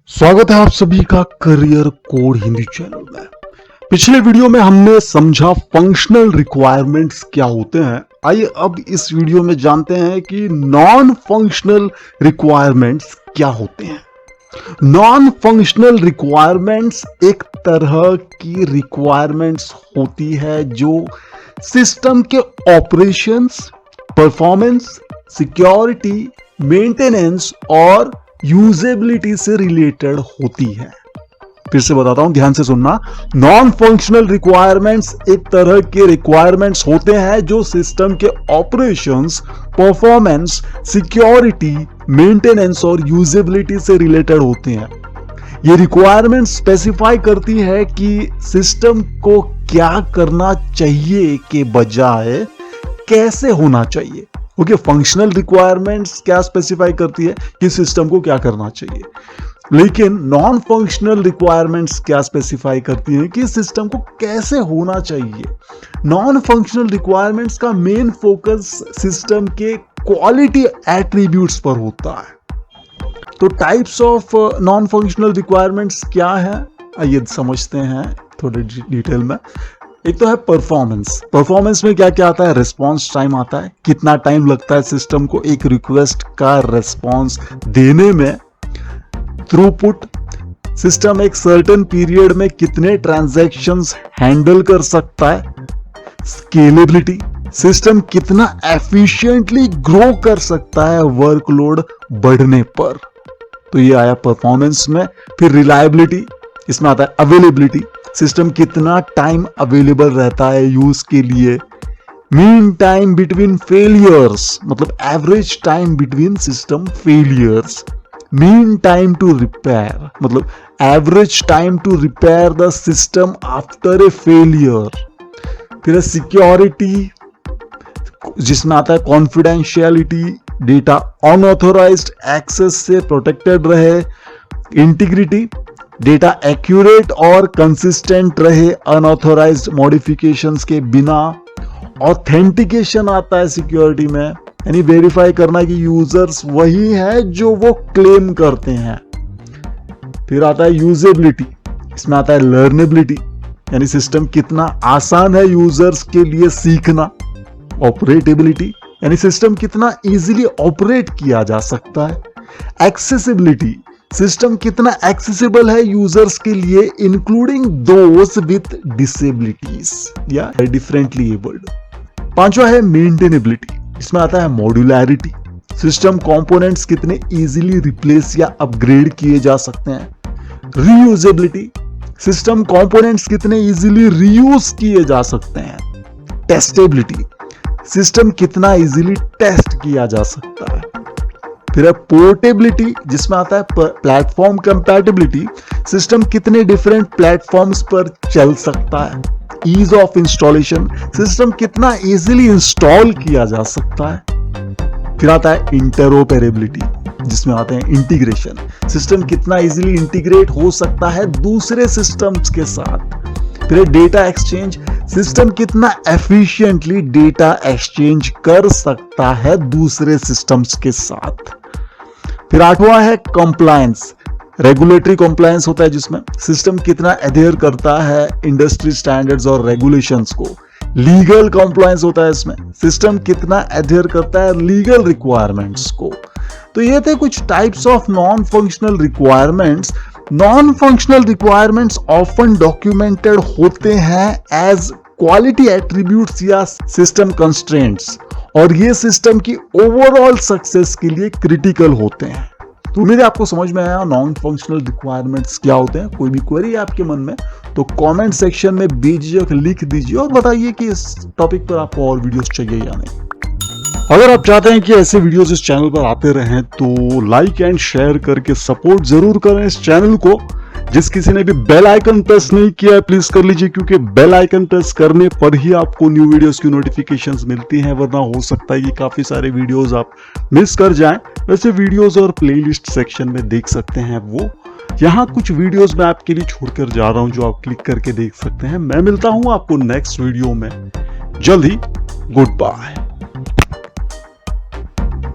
स्वागत है आप सभी का करियर कोड हिंदी चैनल में। पिछले वीडियो में हमने समझा फंक्शनल रिक्वायरमेंट्स क्या होते हैं। आइए अब इस वीडियो में जानते हैं कि नॉन फंक्शनल रिक्वायरमेंट्स क्या होते हैं। नॉन फंक्शनल रिक्वायरमेंट्स एक तरह की रिक्वायरमेंट्स होती है जो सिस्टम के ऑपरेशंस, परफॉर्मेंस, सिक्योरिटी, मेंटेनेंस और यूजेबिलिटी से रिलेटेड होती है। फिर से बताता हूं, ध्यान से सुनना। नॉन फंक्शनल रिक्वायरमेंट्स एक तरह के रिक्वायरमेंट्स होते हैं जो सिस्टम के ऑपरेशंस, परफॉर्मेंस, सिक्योरिटी, मेंटेनेंस और यूजेबिलिटी से रिलेटेड होते हैं। ये रिक्वायरमेंट स्पेसिफाई करती है कि सिस्टम को क्या करना चाहिए के बजाय कैसे होना चाहिए। ओके, फंक्शनल रिक्वायरमेंट्स क्या स्पेसिफाई करती है कि सिस्टम को क्या करना चाहिए, लेकिन नॉन फंक्शनल रिक्वायरमेंट्स क्या स्पेसिफाई करती हैं कि सिस्टम को कैसे होना चाहिए। नॉन फंक्शनल रिक्वायरमेंट्स का मेन फोकस सिस्टम के क्वालिटी एट्रीब्यूट्स पर होता है। तो types of non functional requirements क्या है, आइए समझते हैं थोड़े डिटेल में। एक तो है परफॉर्मेंस। परफॉर्मेंस में क्या क्या आता है? रिस्पॉन्स टाइम आता है, कितना टाइम लगता है सिस्टम को एक रिक्वेस्ट का रिस्पॉन्स देने में। थ्रूपुट, सिस्टम एक सर्टेन पीरियड में कितने ट्रांजैक्शंस हैंडल कर सकता है। स्केलेबिलिटी, सिस्टम कितना एफिशिएंटली ग्रो कर सकता है वर्कलोड बढ़ने पर। तो ये आया परफॉर्मेंस में। फिर रिलायबिलिटी, इसमें आता है अवेलेबिलिटी, सिस्टम कितना टाइम अवेलेबल रहता है यूज के लिए। मीन टाइम बिटवीन फेलियर्स, मतलब average time between system failures. Mean time to repair, मतलब average time to repair the system after a failure. फिर सिक्योरिटी, जिसमें आता है कॉन्फिडेंशियलिटी, डेटा अनऑथोराइज्ड एक्सेस से प्रोटेक्टेड रहे। इंटीग्रिटी, डेटा एक्यूरेट और consistent रहे अनऑथोराइज्ड मॉडिफिकेशंस के बिना। ऑथेंटिकेशन आता है सिक्योरिटी में, यानी वेरीफाई करना कि यूजर्स वही है जो वो क्लेम करते हैं। फिर आता है यूजेबिलिटी, इसमें आता है लर्नेबिलिटी, यानी सिस्टम कितना आसान है यूजर्स के लिए सीखना। ऑपरेटेबिलिटी, यानी सिस्टम कितना इजीली ऑपरेट किया जा सकता है। एक्सेसिबिलिटी, सिस्टम कितना एक्सेसिबल है यूजर्स के लिए इंक्लूडिंग दोज विथ डिसेबिलिटीज या डिफरेंटली एबल्ड। पांचवा है मेंटेनेबिलिटी, इसमें आता है मॉड्यूलैरिटी, सिस्टम कंपोनेंट्स कितने इजीली रिप्लेस या अपग्रेड किए जा सकते हैं। रीयूजेबिलिटी, सिस्टम कंपोनेंट्स कितने इजीली रीयूज किए जा सकते हैं। टेस्टेबिलिटी, सिस्टम कितना इजीली टेस्ट किया जा सकता है। फिर है पोर्टेबिलिटी, जिसमें आता है प्लेटफॉर्म कंपैटिबिलिटी, सिस्टम कितने डिफरेंट प्लेटफॉर्म्स पर चल सकता है। ईज ऑफ इंस्टॉलेशन, सिस्टम कितना इजीली इंस्टॉल किया जा सकता है। फिर आता है इंटरऑपरेबिलिटी, जिसमें आते हैं इंटीग्रेशन, सिस्टम कितना इजीली इंटीग्रेट हो सकता है दूसरे सिस्टम्स के साथ। फिर डेटा एक्सचेंज, सिस्टम कितना एफिशिएंटली डेटा एक्सचेंज कर सकता है दूसरे सिस्टम्स के साथ। फिर आठवां है कंप्लायंस। रेगुलेटरी कंप्लायंस होता है, जिसमें सिस्टम कितना एडहेयर करता है इंडस्ट्री स्टैंडर्ड्स और रेगुलेशंस को। लीगल कंप्लायंस होता है, इसमें सिस्टम कितना एडहेयर करता है लीगल रिक्वायरमेंट्स को। तो ये थे कुछ types of non functional requirements. Non functional requirements often documented होते हैं एज क्वालिटी एट्रीब्यूट्स या सिस्टम कंस्ट्रेंट्स, और ये सिस्टम की ओवरऑल सक्सेस के लिए क्रिटिकल होते हैं। तो उम्मीद है आपको समझ में आया नॉन फंक्शनल रिक्वायरमेंट्स क्या होते हैं। कोई भी क्वेरी है आपके मन में तो कमेंट सेक्शन में बेझिझक लिख दीजिए और बताइए कि इस टॉपिक पर आपको और वीडियोस चाहिए या नहीं। अगर आप चाहते हैं कि ऐसे वीडियोस इस चैनल पर आते रहें तो लाइक एंड शेयर करके सपोर्ट जरूर करें इस चैनल को। जिस किसी ने भी बेल आइकन प्रेस नहीं किया है प्लीज कर लीजिए, क्योंकि बेल आइकन प्रेस करने पर ही आपको न्यू वीडियोस की नोटिफिकेशंस मिलती हैं, वरना हो सकता है कि काफी सारे वीडियोस आप मिस कर जाएं। वैसे वीडियोस और प्लेलिस्ट सेक्शन में देख सकते हैं वो, यहाँ कुछ वीडियोस मैं आपके लिए छोड़कर जा रहा हूं जो आप क्लिक करके देख सकते हैं। मैं मिलता हूं आपको नेक्स्ट वीडियो में जल्द ही। Good bye.